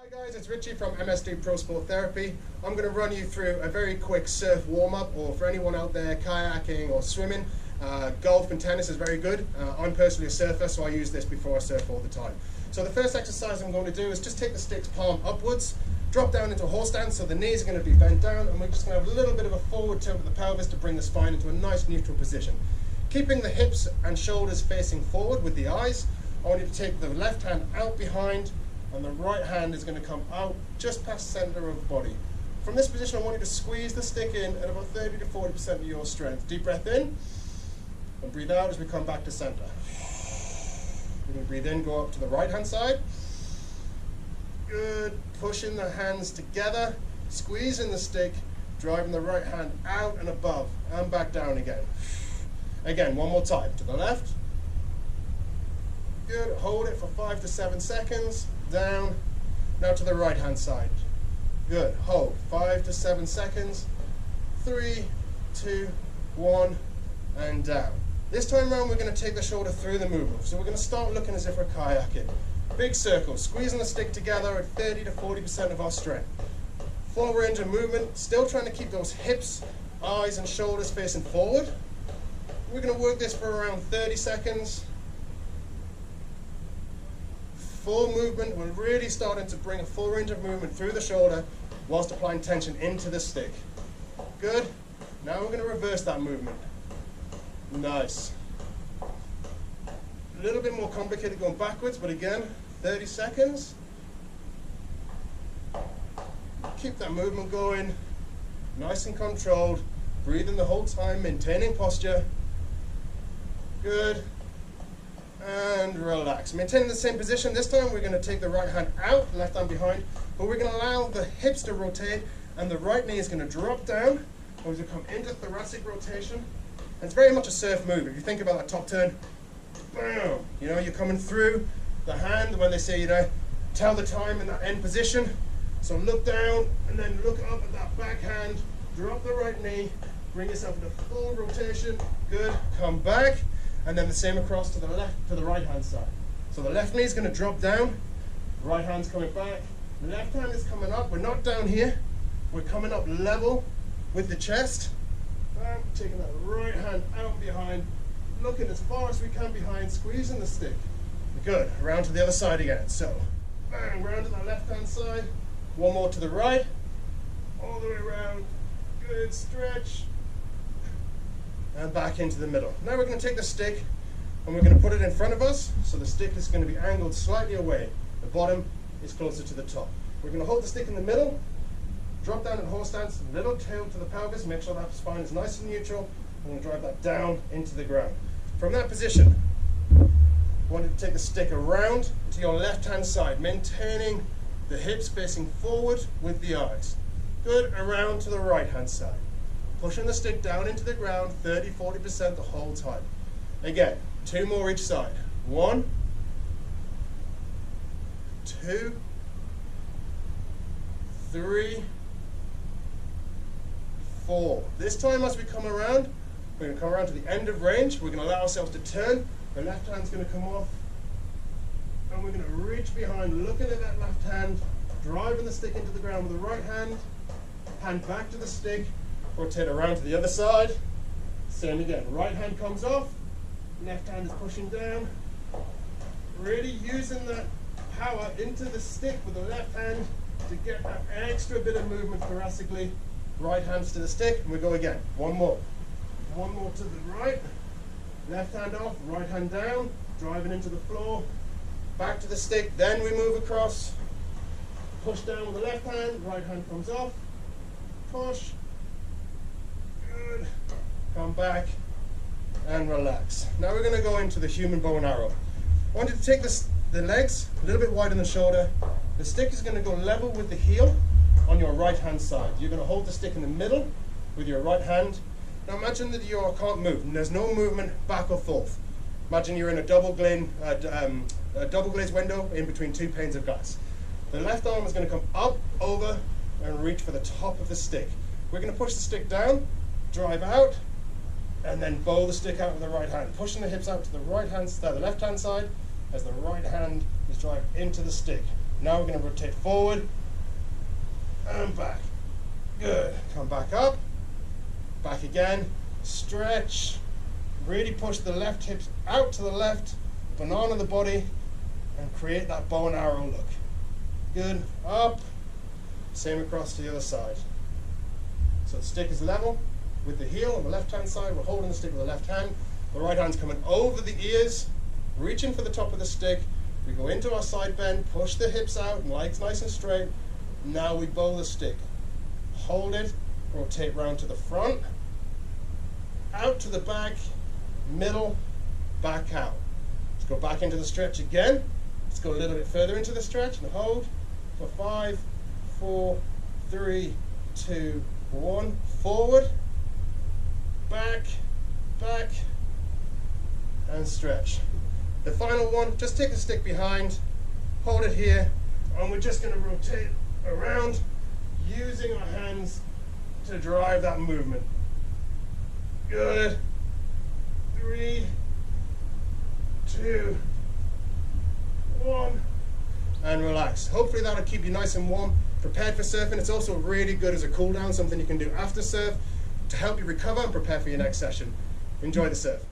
Hi guys, it's Richie from MSD Pro Sport Therapy. I'm going to run you through a very quick surf warm-up, or for anyone out there kayaking or swimming, golf and tennis is very good. I'm personally a surfer, so I use this before I surf all the time. So the first exercise I'm going to do is just take the stick's palm upwards, drop down into a horse stance, so the knees are going to be bent down, and we're just going to have a little bit of a forward tilt of the pelvis to bring the spine into a nice neutral position. Keeping the hips and shoulders facing forward with the eyes, I want you to take the left hand out behind, and the right hand is going to come out just past the center of the body. From this position, I want you to squeeze the stick in at about 30 to 40% of your strength. Deep breath in, and breathe out as we come back to center. When you breathe in, go up to the right hand side. Good. Pushing the hands together, squeezing the stick, driving the right hand out and above, and back down again. Again, one more time. To the left. Good. Hold it for 5 to 7 seconds. Down. Now to the right hand side. Good. Hold. 5 to 7 seconds. 3, 2, 1, and down. This time around, we're going to take the shoulder through the movement. So we're going to start looking as if we're kayaking. Big circle, squeezing the stick together at 30 to 40% of our strength. Full range of movement, still trying to keep those hips, eyes, and shoulders facing forward. We're going to work this for around 30 seconds. Full movement, we're really starting to bring a full range of movement through the shoulder whilst applying tension into the stick. Good. Now we're going to reverse that movement. Nice. A little bit more complicated going backwards, but again, 30 seconds. Keep that movement going, nice and controlled. Breathing the whole time, maintaining posture. Good. And relax. Maintaining the same position. This time we're going to take the right hand out, left hand behind, but we're going to allow the hips to rotate, and the right knee is going to drop down as we come into thoracic rotation. And it's very much a surf move. If you think about that top turn, bam, you know, you're coming through the hand when they say, you know, tell the time in that end position. So look down and then look up at that back hand, drop the right knee, bring yourself into full rotation. Good. Come back. And then the same across to the left, to the right hand side. So the left knee is going to drop down, right hand's coming back, the left hand is coming up. We're not down here, we're coming up level with the chest. Bam, taking that right hand out behind, looking as far as we can behind, squeezing the stick. Good. Around to the other side again. So, bang, round to the left hand side, one more to the right, all the way around. Good stretch. And back into the middle. Now we're going to take the stick and we're going to put it in front of us, so the stick is going to be angled slightly away. The bottom is closer to the top. We're going to hold the stick in the middle, drop down in horse stance, little tail to the pelvis, make sure that spine is nice and neutral. I'm going to drive that down into the ground. From that position, I want you to take the stick around to your left hand side, maintaining the hips facing forward with the eyes. Good. Around to the right hand side. Pushing the stick down into the ground 30–40% the whole time. Again, 2 more each side. 1, 2, 3, 4. This time as we come around, we're going to come around to the end of range. We're going to allow ourselves to turn. The left hand's going to come off. And we're going to reach behind, looking at that left hand, driving the stick into the ground with the right hand. Hand back to the stick. Rotate around to the other side. Same again. Right hand comes off. Left hand is pushing down. Really using that power into the stick with the left hand to get that extra bit of movement thoracically. Right hands to the stick, and we go again. One more. One more to the right. Left hand off, right hand down, driving into the floor. Back to the stick, then we move across. Push down with the left hand, right hand comes off. Push. Good. Come back and relax. Now we're going to go into the human bow and arrow. I want you to take the legs a little bit wider than the shoulder. The stick is going to go level with the heel on your right hand side. You're going to hold the stick in the middle with your right hand. Now imagine that you can't move, and there's no movement back or forth. Imagine you're in a double glazed window in between 2 panes of glass. The left arm is going to come up, over, and reach for the top of the stick. We're going to push the stick down, drive out, and then bow the stick out with the right hand, pushing the hips out to the right hand side, the left hand side, as the right hand is driving into the stick. Now we're going to rotate forward and back. Good. Come back up, back again, stretch, really push the left hips out to the left, banana the body, and create that bow and arrow look. Good. Up. Same across to the other side. So the stick is level with the heel on the left hand side. We're holding the stick with the left hand. The right hand's coming over the ears, reaching for the top of the stick. We go into our side bend, push the hips out, and legs nice and straight. Now we bow the stick. Hold it, rotate round to the front, out to the back, middle, back out. Let's go back into the stretch again. Let's go a little bit further into the stretch and hold for 5, 4, 3, 2, 1. Forward, back, back, and stretch. The final one, just take the stick behind, hold it here, and we're just going to rotate around using our hands to drive that movement. Good. 3, 2, 1, and relax. Hopefully that'll keep you nice and warm, prepared for surfing. It's also really good as a cool down, something you can do after surf to help you recover and prepare for your next session. Enjoy the surf.